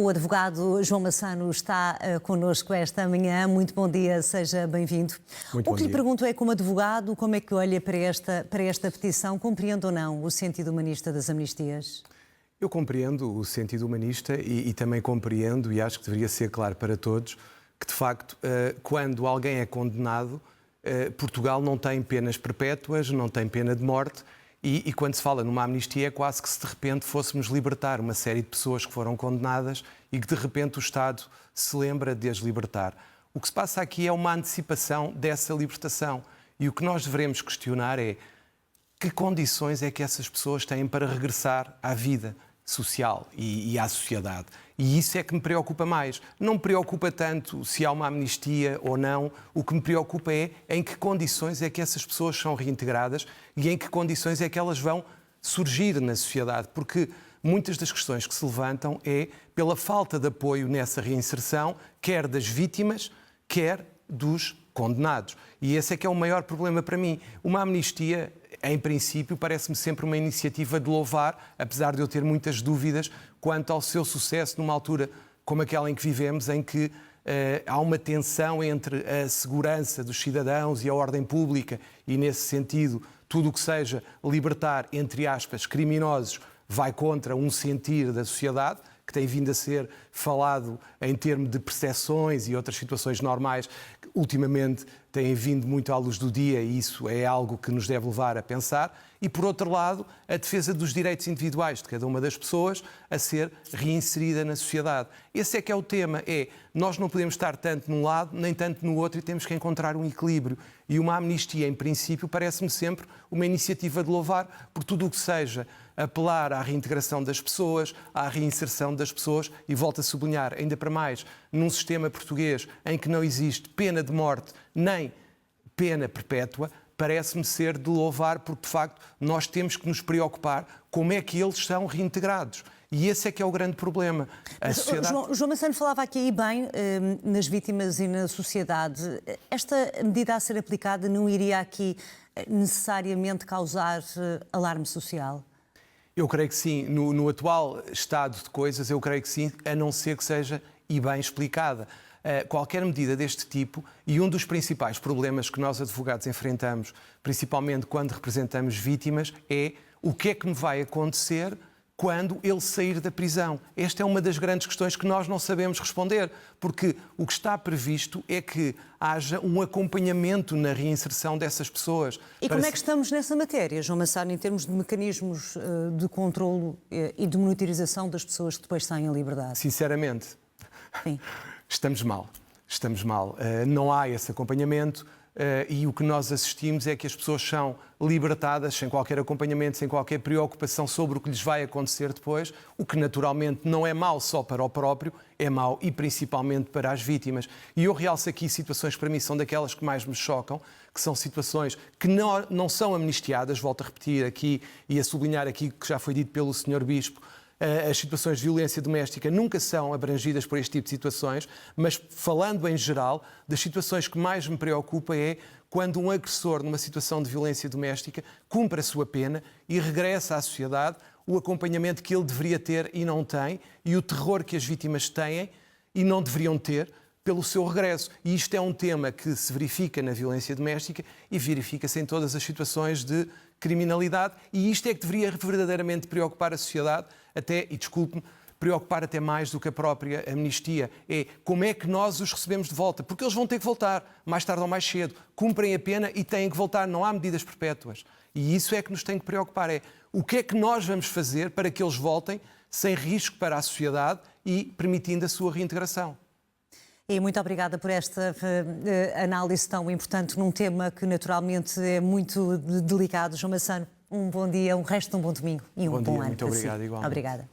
O advogado João Massano está connosco esta manhã. Muito bom dia, seja bem-vindo. O que lhe pergunto é, como advogado, como é que olha para esta petição? Compreende ou não o sentido humanista das amnistias? Eu compreendo o sentido humanista e também compreendo, e acho que deveria ser claro para todos, que de facto, quando alguém é condenado, Portugal não tem penas perpétuas, não tem pena de morte, e quando se fala numa amnistia é quase que se de repente fôssemos libertar uma série de pessoas que foram condenadas e que de repente o Estado se lembra de as libertar. O que se passa aqui é uma antecipação dessa libertação, e o que nós devemos questionar é que condições é que essas pessoas têm para regressar à vida social e à sociedade. E isso é que me preocupa mais. Não me preocupa tanto se há uma amnistia ou não. O que me preocupa é em que condições é que essas pessoas são reintegradas e em que condições é que elas vão surgir na sociedade. Porque muitas das questões que se levantam é pela falta de apoio nessa reinserção, quer das vítimas, quer dos condenados. E esse é que é o maior problema para mim. Uma amnistia, em princípio, parece-me sempre uma iniciativa de louvar, apesar de eu ter muitas dúvidas quanto ao seu sucesso numa altura como aquela em que vivemos, em que há uma tensão entre a segurança dos cidadãos e a ordem pública e, nesse sentido, tudo o que seja libertar, entre aspas, criminosos, vai contra um sentir da sociedade, que tem vindo a ser falado em termos de percepções e outras situações normais, que ultimamente têm vindo muito à luz do dia, e isso é algo que nos deve levar a pensar. E, por outro lado, a defesa dos direitos individuais de cada uma das pessoas a ser reinserida na sociedade. Esse é que é o tema, nós não podemos estar tanto num lado, nem tanto no outro, e temos que encontrar um equilíbrio. E uma amnistia, em princípio, parece-me sempre uma iniciativa de louvar, por tudo o que seja apelar à reintegração das pessoas, à reinserção das pessoas, e volto a sublinhar, ainda para mais, num sistema português em que não existe pena de morte nem pena perpétua, parece-me ser de louvar, porque de facto nós temos que nos preocupar como é que eles são reintegrados. E esse é que é o grande problema. A sociedade... João Massano falava aqui bem nas vítimas e na sociedade. Esta medida a ser aplicada não iria aqui necessariamente causar alarme social? Eu creio que sim. No atual estado de coisas, eu creio que sim, a não ser que seja e bem explicada. Qualquer medida deste tipo, e um dos principais problemas que nós advogados enfrentamos, principalmente quando representamos vítimas, é o que é que me vai acontecer quando ele sair da prisão. Esta é uma das grandes questões que nós não sabemos responder, porque o que está previsto é que haja um acompanhamento na reinserção dessas pessoas. E como é que estamos nessa matéria, João Massano, em termos de mecanismos de controlo e de monitorização das pessoas que depois saem em liberdade? Sinceramente, sim. Estamos mal. Estamos mal. Não há esse acompanhamento e o que nós assistimos é que as pessoas são libertadas sem qualquer acompanhamento, sem qualquer preocupação sobre o que lhes vai acontecer depois, o que naturalmente não é mau só para o próprio, é mau e principalmente para as vítimas. E eu realço aqui situações que para mim são daquelas que mais me chocam, que são situações que não são amnistiadas, volto a repetir aqui e a sublinhar aqui que já foi dito pelo Sr. Bispo. As situações de violência doméstica nunca são abrangidas por este tipo de situações, mas falando em geral, das situações que mais me preocupa é quando um agressor numa situação de violência doméstica cumpre a sua pena e regressa à sociedade, o acompanhamento que ele deveria ter e não tem, e o terror que as vítimas têm e não deveriam ter pelo seu regresso. E isto é um tema que se verifica na violência doméstica e verifica-se em todas as situações de criminalidade, e isto é que deveria verdadeiramente preocupar a sociedade, e desculpe-me, preocupar até mais do que a própria amnistia. É como é que nós os recebemos de volta, porque eles vão ter que voltar, mais tarde ou mais cedo, cumprem a pena e têm que voltar, não há medidas perpétuas. E isso é que nos tem que preocupar, o que é que nós vamos fazer para que eles voltem sem risco para a sociedade e permitindo a sua reintegração. E muito obrigada por esta análise tão importante num tema que naturalmente é muito delicado. João Massano, um bom dia, um resto de um bom domingo e um bom ano. Muito obrigado, igualmente. Obrigada.